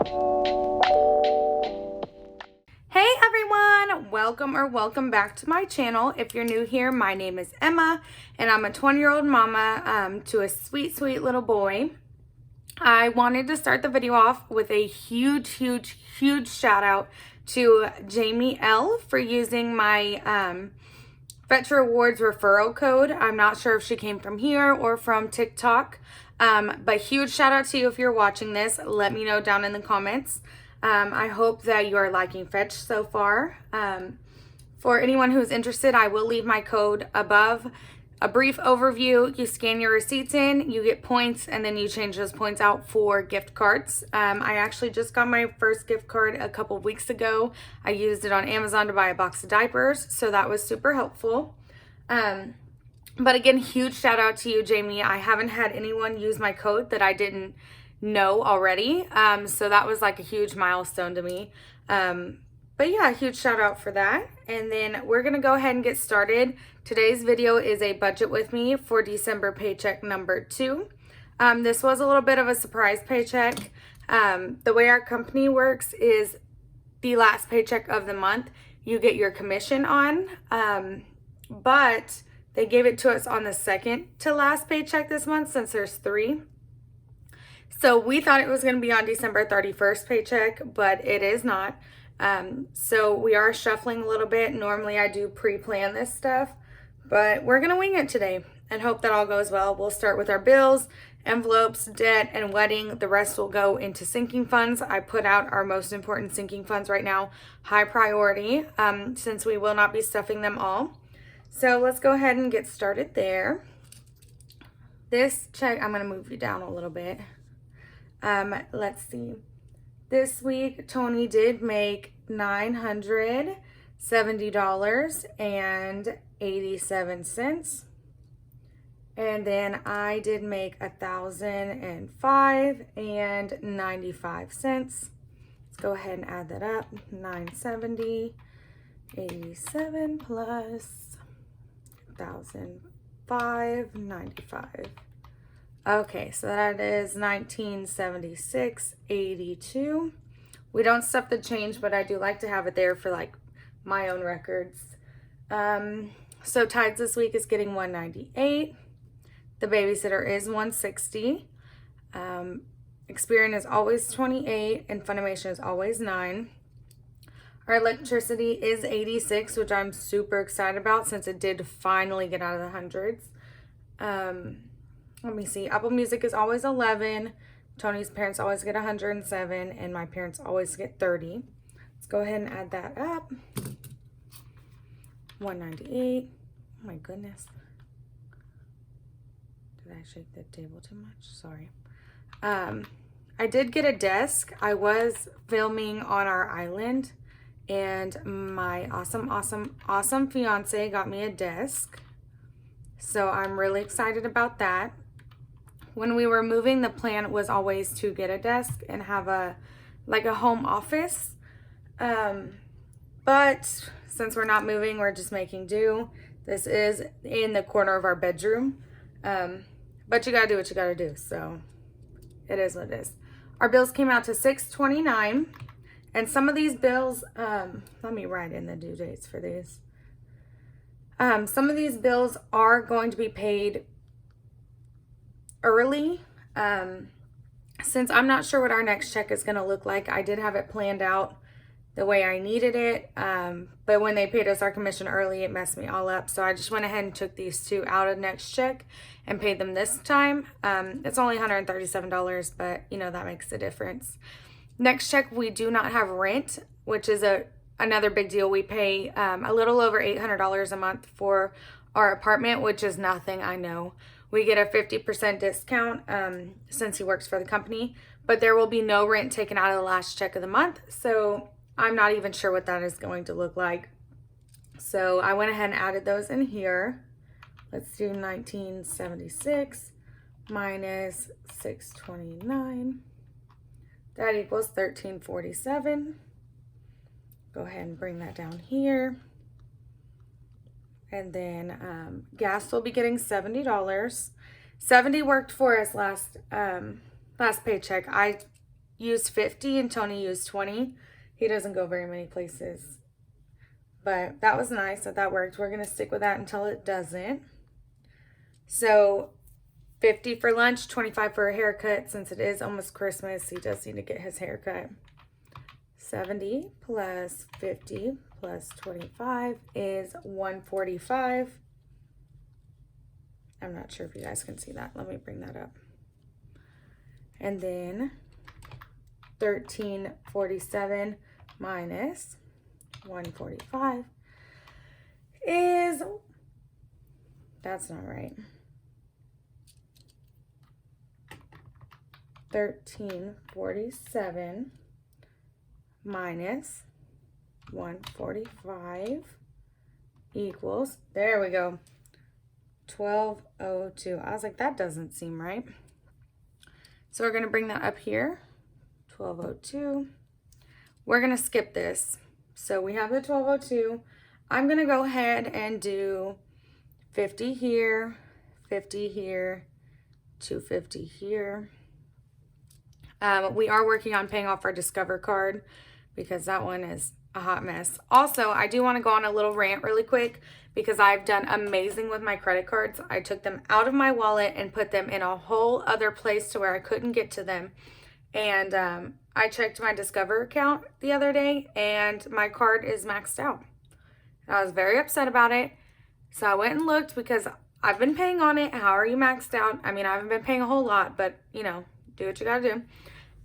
Hey everyone, welcome back to my channel. If you're new here, my name is Emma and I'm a 20-year-old mama to a sweet little boy. I wanted to start the video off with a huge shout out to Jamie L for using my Fetch Rewards referral code. I'm not sure if she came from here or from TikTok, but huge shout out to you if you're watching this. Let me know down in the comments. I hope that you are liking Fetch so far. For anyone who's interested, I will leave my code above. A brief overview: you scan your receipts in, you get points, and then you change those points out for gift cards. I actually just got my first gift card a couple weeks ago. I used it on Amazon to buy a box of diapers, so that was super helpful. But again, huge shout out to you, Jamie. I haven't had anyone use my code that I didn't know already, so that was like a huge milestone to me. But yeah, huge shout out for that. And then we're gonna go ahead and get started. Today's video is a budget with me for December paycheck number 2. This was a little bit of a surprise paycheck. The way our company works is the last paycheck of the month you get your commission on, but they gave it to us on the second to last paycheck this month since there's 3. So we thought it was going to be on December 31st paycheck, but it is not. So we are shuffling a little bit. Normally I do pre-plan this stuff, but we're going to wing it today and hope that all goes well. We'll start with our bills, envelopes, debt, and wedding. The rest will go into sinking funds. I put out our most important sinking funds right now, high priority, since we will not be stuffing them all. So let's go ahead and get started there. This check, I'm going to move you down a little bit. Let's see. This week, Tony did make $970.87. And then I did make $1,005.95. Let's go ahead and add that up. 970.87 plus 1,005.95. Okay, so that is 1976.82. We don't stuff the change, but I do like to have it there for like my own records. So Tides this week is getting 198. The babysitter is 160. Experian is always 28, and Funimation is always 9. Our electricity is 86, which I'm super excited about since it did finally get out of the hundreds. Let me see. Apple Music is always 11. Tony's parents always get 107, and my parents always get 30. Let's go ahead and add that up. 198. Oh my goodness. Did I shake the table too much? Sorry. I did get a desk. I was filming on our island, and my awesome fiance got me a desk. So I'm really excited about that. When we were moving, the plan was always to get a desk and have a home office. But since we're not moving, we're just making do. This is in the corner of our bedroom. But you gotta do what you gotta do. So it is what it is. Our bills came out to $629. And some of these bills, let me write in the due dates for these. Some of these bills are going to be paid early. Since I'm not sure what our next check is going to look like, I did have it planned out the way I needed it. But when they paid us our commission early, it messed me all up. So I just went ahead and took these 2 out of next check and paid them this time. It's only $137, but you know, that makes a difference. Next check, we do not have rent, which is another big deal. We pay a little over $800 a month for our apartment, which is nothing, I know. We get a 50% discount since he works for the company, but there will be no rent taken out of the last check of the month. So I'm not even sure what that is going to look like. So I went ahead and added those in here. Let's do 1976 minus 629. That equals 1347. Go ahead and bring that down here. And then gas will be getting $70. $70 worked for us last paycheck. I used 50 and Tony used 20. He doesn't go very many places. But that was nice that worked. We're going to stick with that until it doesn't. So 50 for lunch, 25 for a haircut. Since it is almost Christmas, he does need to get his haircut. 70 plus 50 plus 25 is 145. I'm not sure if you guys can see that. Let me bring that up. And then 1347 minus 145 is, that's not right. 1347 minus 145 equals, there we go, 1202. I was like, that doesn't seem right. So we're going to bring that up here, 1202. We're going to skip this. So we have the 1202. I'm going to go ahead and do 50 here, 50 here, 250 here. We are working on paying off our Discover card because that one is a hot mess. Also, I do want to go on a little rant really quick because I've done amazing with my credit cards. I took them out of my wallet and put them in a whole other place to where I couldn't get to them. And I checked my Discover account the other day and my card is maxed out. I was very upset about it. So I went and looked because I've been paying on it. How are you maxed out? I mean, I haven't been paying a whole lot, but you know, do what you gotta do.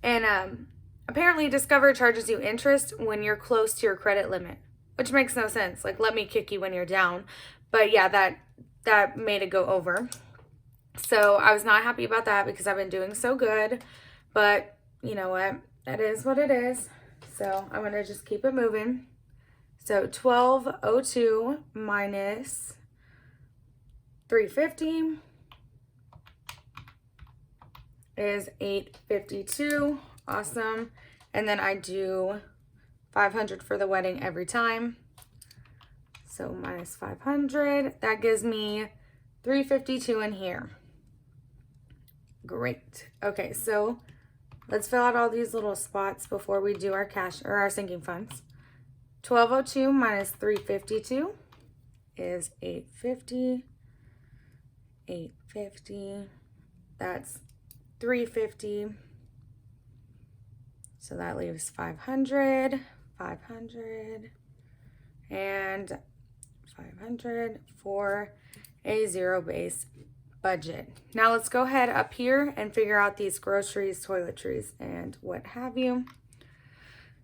And apparently Discover charges you interest when you're close to your credit limit, which makes no sense. Like, let me kick you when you're down. But yeah, that made it go over. So I was not happy about that because I've been doing so good. But you know what? That is what it is. So I'm going to just keep it moving. So 1202 minus 350 is 852. Awesome. And then I do 500 for the wedding every time. So minus 500. That gives me 352 in here. Great. Okay, so let's fill out all these little spots before we do our cash or our sinking funds. 1202 minus 352 is 850. 850. That's 350. So that leaves 500, 500, and 500 for a zero-base budget. Now let's go ahead up here and figure out these groceries, toiletries, and what have you.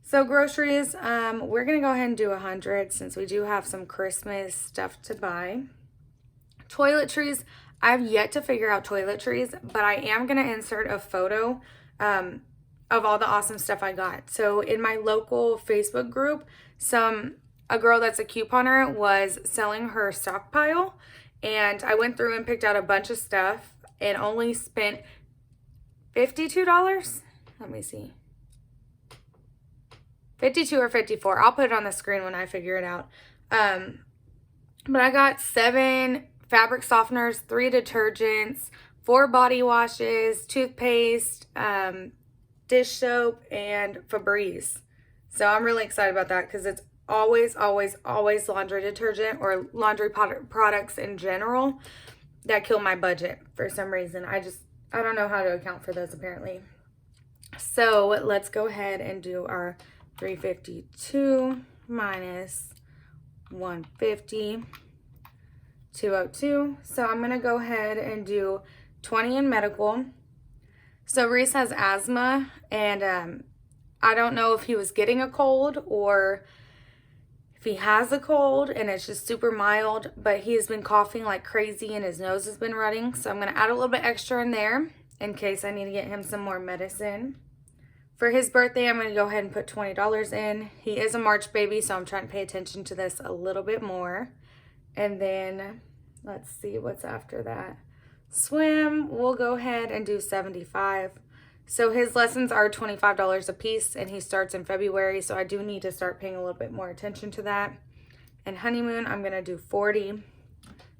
So groceries, we're going to go ahead and do 100 since we do have some Christmas stuff to buy. Toiletries, I've yet to figure out toiletries, but I am going to insert a photo of all the awesome stuff I got. So in my local Facebook group, a girl that's a couponer was selling her stockpile, and I went through and picked out a bunch of stuff and only spent $52. Let me see. 52 or 54. I'll put it on the screen when I figure it out. But I got 7 fabric softeners, 3 detergents, 4 body washes, toothpaste, dish soap, and Febreze. So I'm really excited about that because it's always laundry detergent or laundry products in general that kill my budget for some reason. I don't know how to account for those apparently. So let's go ahead and do our 352 minus 150, 202. So I'm going to go ahead and do 20 in medical. So Reese has asthma, and I don't know if he was getting a cold or if he has a cold and it's just super mild, but he has been coughing like crazy and his nose has been running. So I'm going to add a little bit extra in there in case I need to get him some more medicine. For his birthday, I'm going to go ahead and put $20 in. He is a March baby, so I'm trying to pay attention to this a little bit more. And then let's see what's after that. Swim, we'll go ahead and do 75. So his lessons are $25 a piece, and he starts in February, so I do need to start paying a little bit more attention to that. And honeymoon, I'm going to do 40.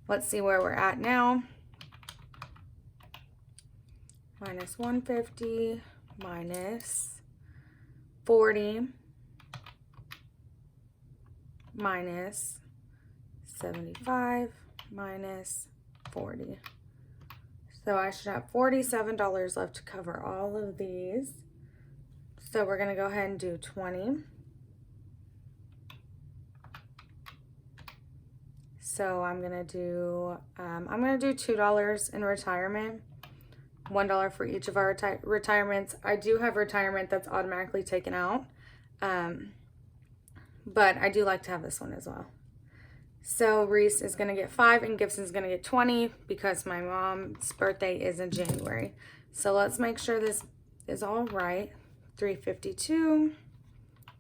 Let's see where we're at now. Minus 150, minus 40 minus 75 minus 40. So I should have $47 left to cover all of these. So we're gonna go ahead and do 20. So I'm gonna do $2 in retirement, $1 for each of our retirements. I do have retirement that's automatically taken out, but I do like to have this one as well. So Reese is gonna get 5 and Gibson's gonna get 20 because my mom's birthday is in January. So let's make sure this is all right. 352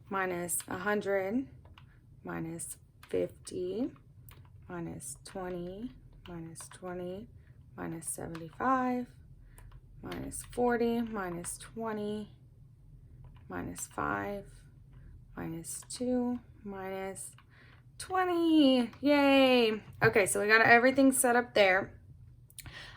minus 100 minus 50 minus 20 minus 20 minus 75 minus 40 minus 20 minus 5 minus 2 minus 20. Yay. Okay, so we got everything set up there.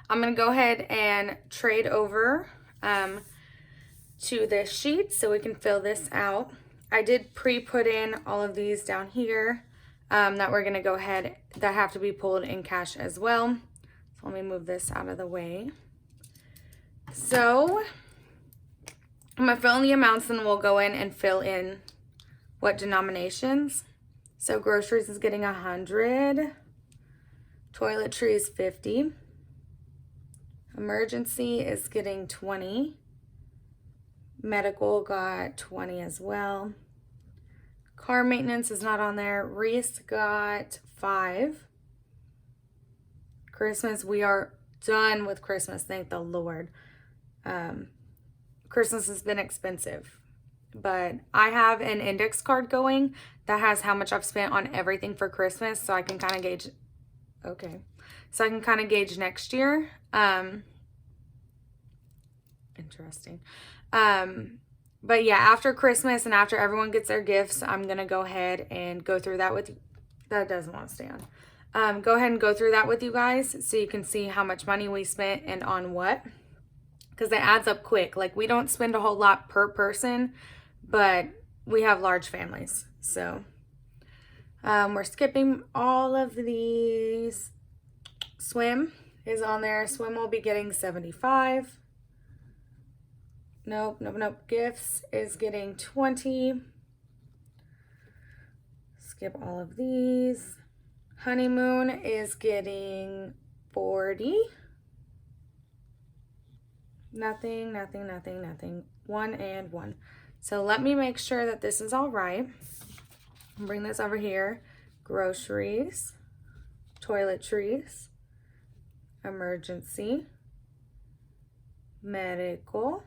I'm gonna go ahead and trade over to this sheet so we can fill this out. I did pre-put in all of these down here that we're gonna go ahead, that have to be pulled in cash as well. So let me move this out of the way. So I'm gonna fill in the amounts and we'll go in and fill in what denominations. So groceries is getting 100, toiletry is 50, emergency is getting 20, medical got 20 as well, car maintenance is not on there, Reese got 5, Christmas, we are done with Christmas, thank the Lord. Christmas has been expensive, but I have an index card going that has how much I've spent on everything for Christmas, so I can kind of gauge, so I can kind of gauge next year. Interesting. But yeah, after Christmas and after everyone gets their gifts, I'm going to go ahead and go through that with you. That doesn't want to stay on. Go ahead and go through that with you guys so you can see how much money we spent and on what, because it adds up quick. Like, we don't spend a whole lot per person, but we have large families. So we're skipping all of these. Swim is on there. Swim will be getting 75. Nope. Gifts is getting 20. Skip all of these. Honeymoon is getting 40. Nothing. 1 and 1. So let me make sure that this is all right. Bring this over here. Groceries, toiletries, emergency, medical.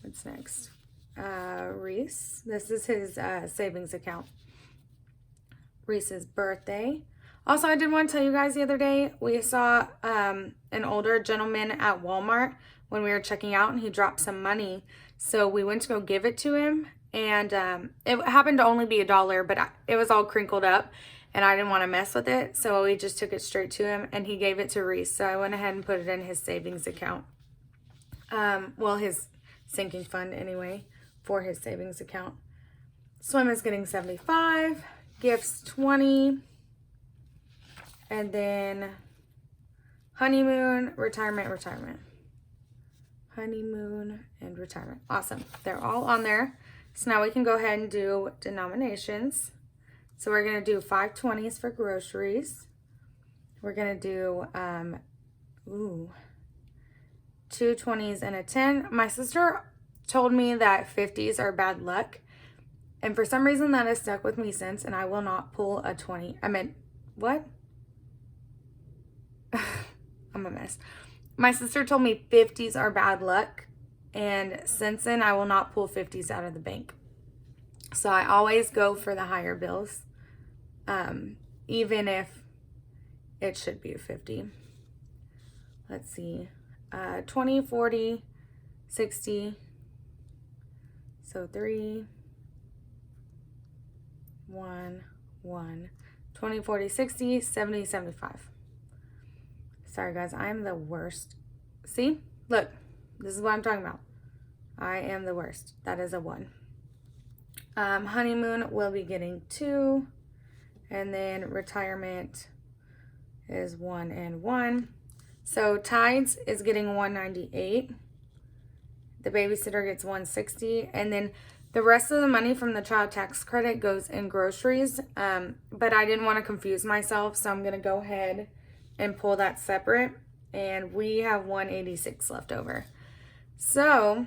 What's next? Reese. This is his savings account. Reese's birthday. Also, I did want to tell you guys the other day, we saw an older gentleman at Walmart when we were checking out, and he dropped some money. So we went to go give it to him, and it happened to only be $1, but it was all crinkled up, and I didn't want to mess with it. So we just took it straight to him, and he gave it to Reese. So I went ahead and put it in his savings account. Well, his sinking fund anyway, for his savings account. Swim is getting 75. Gifts 20. And then honeymoon, retirement. Honeymoon and retirement. Awesome. They're all on there. So now we can go ahead and do denominations. So we're going to do 5 20s for groceries. We're going to do 2 20s and a 10. My sister told me that 50s are bad luck. And for some reason that has stuck with me since, and I will not pull a 20. I meant, what? I'm a mess. My sister told me 50s are bad luck, and since then I will not pull 50s out of the bank. So I always go for the higher bills, even if it should be a 50. Let's see, 20, 40, 60. So 3, 1, 1, 20, 40, 60, 70, 75. Sorry guys, I am the worst. See, look, this is what I'm talking about. I am the worst. That is a 1. Honeymoon will be getting 2. And then retirement is 1 and 1. So tithes is getting 198. The babysitter gets 160. And then the rest of the money from the child tax credit goes in groceries. But I didn't want to confuse myself, so I'm going to go ahead and pull that separate. And we have 186 left over. So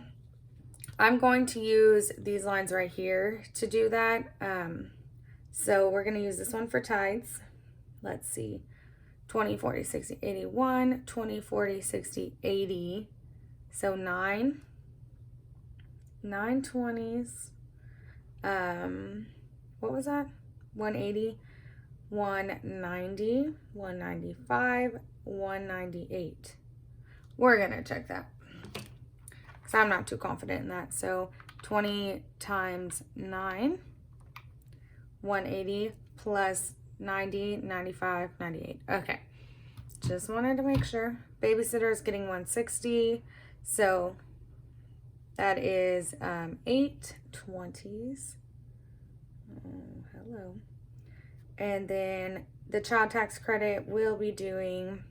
I'm going to use these lines right here to do that. So we're going to use this one for tithes. Let's see. 20, 40, 60, 81, 20, 40, 60, 80. So 9 20s. What was that? 180, 190, 195, 198. We're going to check that because I'm not too confident in that. So 20 times 9, 180 plus 90, 95, 98. Okay. Just wanted to make sure. Babysitter is getting 160. So that is 8 20s. Oh, hello. And then the child tax credit will be doing,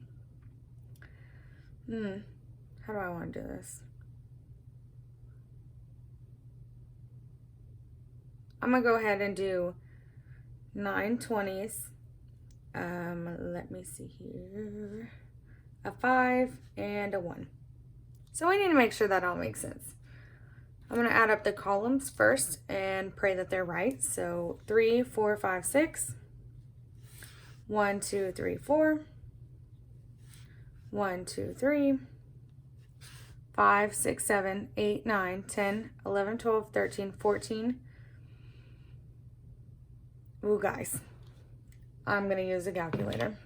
how do I want to do this? I'm going to go ahead and do 9 20s. Let me see here. A 5 and a 1. So we need to make sure that all makes sense. I'm going to add up the columns first and pray that they're right. So 3, 4, 5, 6. 1, 2, 3, 4. 1, 2, 3. 5, 6, 7, 8, 9, 10, 11, 12, 13, 14. Ooh, guys. I'm going to use a calculator.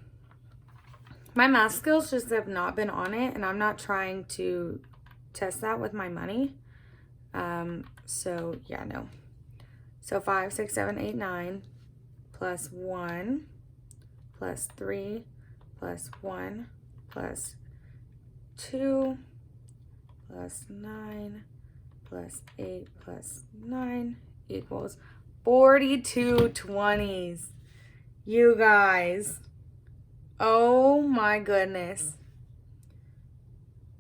My math skills just have not been on it, and I'm not trying to test that with my money. So, yeah, no. So, 5, 6, 7, 8, 9, plus 1, plus 3, plus 1, plus 2, plus 9, plus 8, plus 9, equals 42 20s. You guys. Oh my goodness.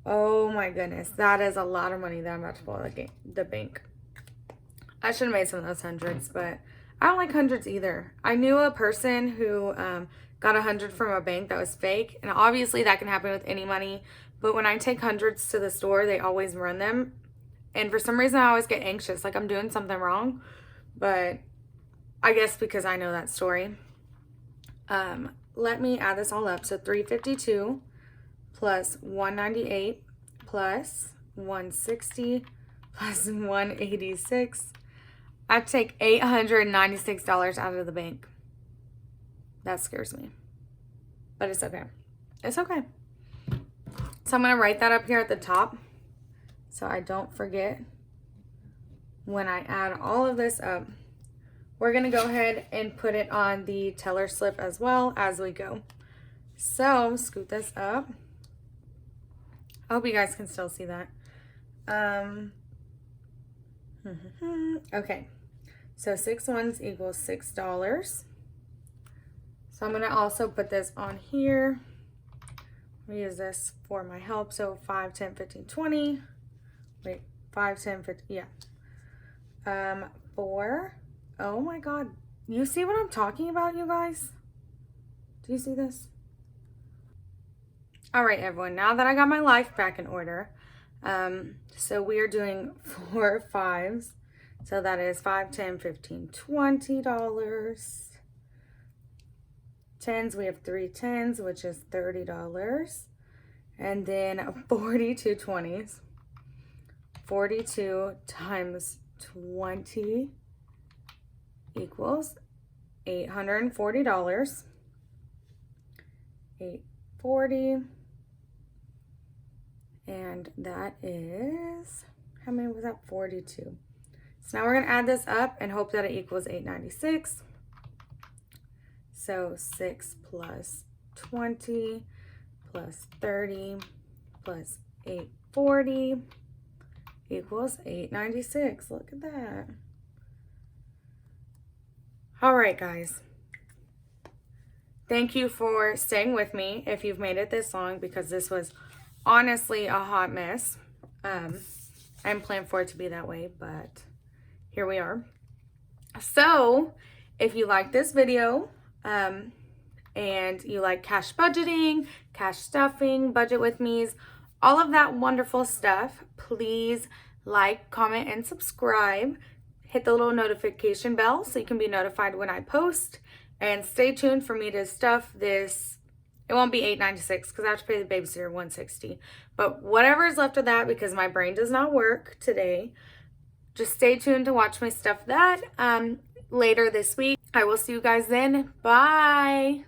Oh my goodness. That is a lot of money that I'm about to pull out of the bank. I should have made some of those hundreds, but I don't like hundreds either. I knew a person who got 100 from a bank that was fake, and obviously that can happen with any money, but when I take hundreds to the store, they always run them, and for some reason I always get anxious, like I'm doing something wrong, but I guess because I know that story. Let me add this all up. So 352 plus 198 plus 160 plus 186. I take $896 out of the bank. That scares me. But it's okay. It's okay. So I'm going to write that up here at the top so I don't forget when I add all of this up. We're going to go ahead and put it on the teller slip as well as we go. So, scoot this up. I hope you guys can still see that. Okay. So, 6 ones equals $6. So, I'm going to also put this on here. We use this for my help. So, 5, 10, 15, 20. Wait, 5, 10, 15, yeah. 4. Oh my God. You see what I'm talking about, you guys? Do you see this? All right, everyone. Now that I got my life back in order, so we are doing 4 5s. So that is 5, 10, 15, $20. 10s, we have 3 10s, which is $30. And then 42 20s. 42 times 20 equals $840. 840. And that is, how many was that? 42. So now we're going to add this up and hope that it equals 896. So 6 plus 20 plus 30 plus 840 equals $8.96. Look at that. All right, guys. Thank you for staying with me if you've made it this long, because this was honestly a hot mess. I didn't plan for it to be that way, but here we are. So if you like this video and you like cash budgeting, cash stuffing, budget with me's, all of that wonderful stuff, please like, comment, and subscribe. Hit the little notification bell so you can be notified when I post. And stay tuned for me to stuff this. It won't be $8.96 because I have to pay the babysitter $160. But whatever is left of that, because my brain does not work today, just stay tuned to watch me stuff that later this week. I will see you guys then. Bye.